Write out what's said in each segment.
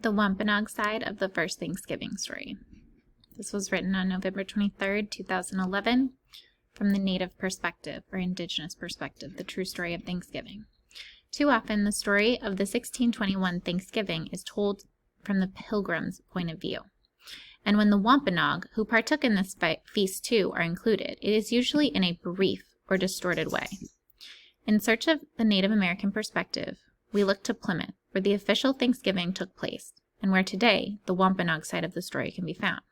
The Wampanoag side of the first Thanksgiving story. This was written on November 23rd, 2011, from the Native perspective, or Indigenous perspective, the true story of Thanksgiving. Too often, the story of the 1621 Thanksgiving is told from the Pilgrims' point of view. And when the Wampanoag, who partook in this feast too, are included, it is usually in a brief or distorted way. In search of the Native American perspective, we look to Plymouth, where the official Thanksgiving took place, and where today the Wampanoag side of the story can be found.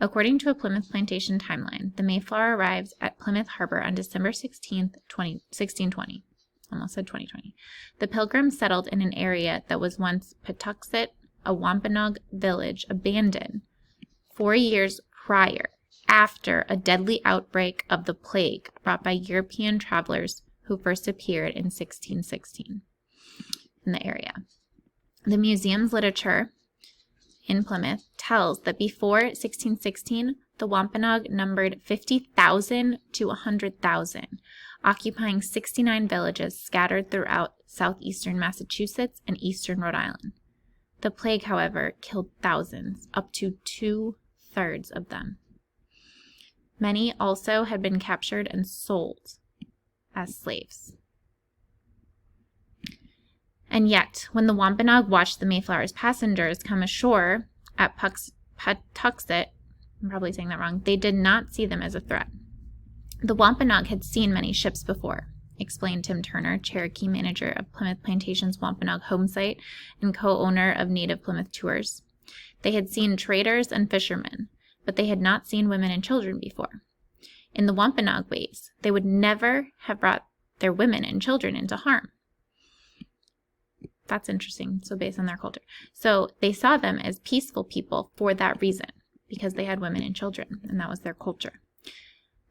According to a Plymouth plantation timeline, the Mayflower arrives at Plymouth Harbor on December 16th, 1620. Almost said 2020. The Pilgrims settled in an area that was once Patuxet, a Wampanoag village abandoned 4 years prior, after a deadly outbreak of the plague brought by European travelers who first appeared in 1616 in the area. The museum's literature in Plymouth tells that before 1616, the Wampanoag numbered 50,000 to 100,000, occupying 69 villages scattered throughout southeastern Massachusetts and eastern Rhode Island. The plague, however, killed thousands, up to 2/3 of them. Many also had been captured and sold as slaves. And yet, when the Wampanoag watched the Mayflower's passengers come ashore at Patuxet, I'm probably saying that wrong, they did not see them as a threat. The Wampanoag had seen many ships before, explained Tim Turner, Cherokee manager of Plymouth Plantation's Wampanoag home site and co-owner of Native Plymouth Tours. They had seen traders and fishermen, but they had not seen women and children before. In the Wampanoag ways, they would never have brought their women and children into harm. That's interesting. So based on their culture. So they saw them as peaceful people for that reason, because they had women and children, and that was their culture.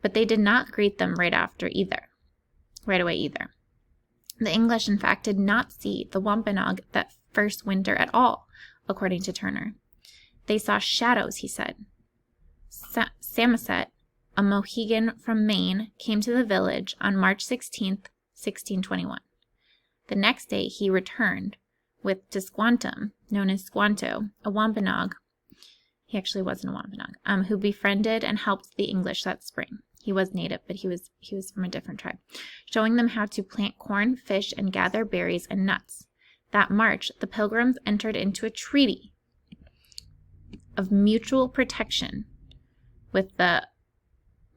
But they did not greet them right away either. The English, in fact, did not see the Wampanoag that first winter at all, according to Turner. They saw shadows, he said. Samoset, a Mohegan from Maine, came to the village on March 16th, 1621. The next day he returned with Tisquantum, known as Squanto, a Wampanoag. He actually wasn't a Wampanoag, who befriended and helped the English that spring. He was native, but he was from a different tribe, showing them how to plant corn, fish, and gather berries and nuts. That March, the Pilgrims entered into a treaty of mutual protection with the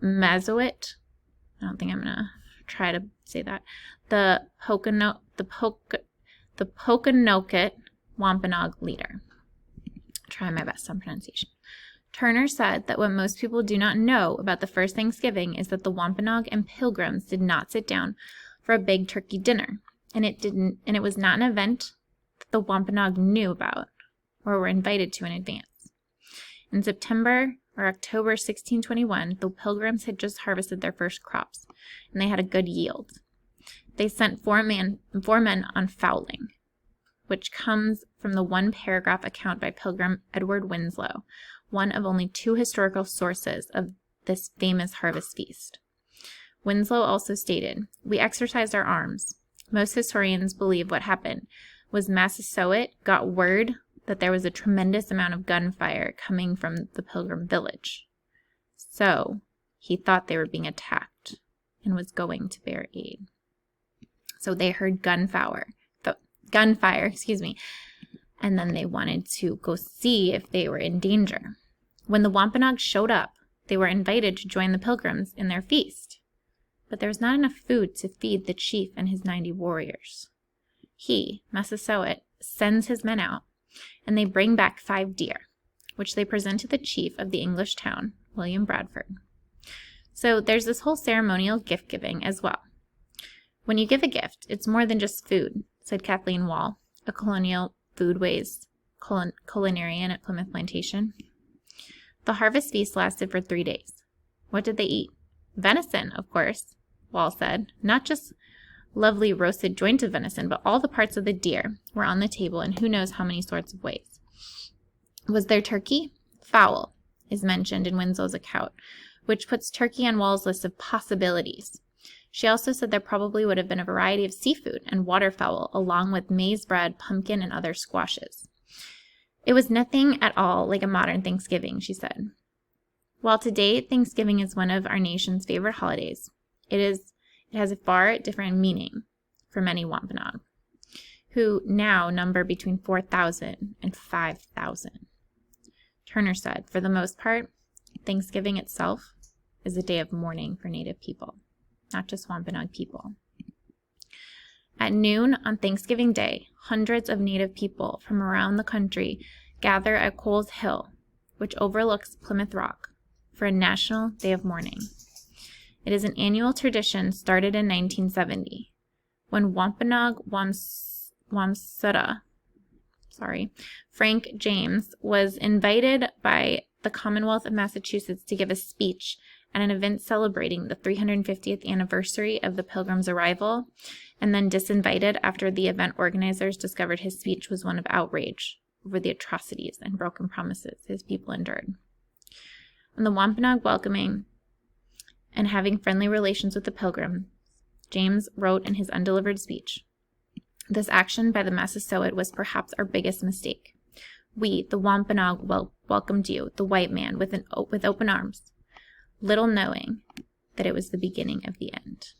Mazoet. I don't think I'm going to try to say that. The Pokanoket Wampanoag leader. Try my best on pronunciation. Turner said that what most people do not know about the first Thanksgiving is that the Wampanoag and Pilgrims did not sit down for a big turkey dinner, and it was not an event that the Wampanoag knew about or were invited to in advance. In September or October 1621, the Pilgrims had just harvested their first crops, and they had a good yield. They sent four men on fowling, which comes from the one-paragraph account by Pilgrim Edward Winslow, one of only 2 historical sources of this famous harvest feast. Winslow also stated, "We exercised our arms. Most historians believe what happened was Massasoit got word that there was a tremendous amount of gunfire coming from the Pilgrim village. So he thought they were being attacked and was going to bear aid." So they heard gunfire, and then they wanted to go see if they were in danger. When the Wampanoag showed up, they were invited to join the Pilgrims in their feast. But there was not enough food to feed the chief and his 90 warriors. He, Massasoit, sends his men out, and they bring back 5 deer, which they present to the chief of the English town, William Bradford. So there's this whole ceremonial gift-giving as well. When you give a gift, it's more than just food, said Kathleen Wall, a colonial foodways culinarian at Plymouth Plantation. The harvest feast lasted for 3 days. What did they eat? Venison, of course, Wall said. Not just lovely roasted joints of venison, but all the parts of the deer were on the table in who knows how many sorts of ways. Was there turkey? Fowl is mentioned in Winslow's account, which puts turkey on Wall's list of possibilities. She also said there probably would have been a variety of seafood and waterfowl, along with maize bread, pumpkin, and other squashes. It was nothing at all like a modern Thanksgiving, she said. While today Thanksgiving is one of our nation's favorite holidays, it has a far different meaning for many Wampanoag, who now number between 4,000 and 5,000. Turner said, for the most part, Thanksgiving itself is a day of mourning for Native people, not just Wampanoag people. At noon on Thanksgiving Day, hundreds of Native people from around the country gather at Coles Hill, which overlooks Plymouth Rock, for a national day of mourning. It is an annual tradition started in 1970, when Wampanoag Wamsutta, Frank James, was invited by the Commonwealth of Massachusetts to give a speech at an event celebrating the 350th anniversary of the Pilgrims' arrival, and then disinvited after the event organizers discovered his speech was one of outrage over the atrocities and broken promises his people endured. On the Wampanoag welcoming and having friendly relations with the Pilgrims, James wrote in his undelivered speech, "This action by the Massasoit was perhaps our biggest mistake. We, the Wampanoag, welcomed you, the white man, with open arms, little knowing that it was the beginning of the end."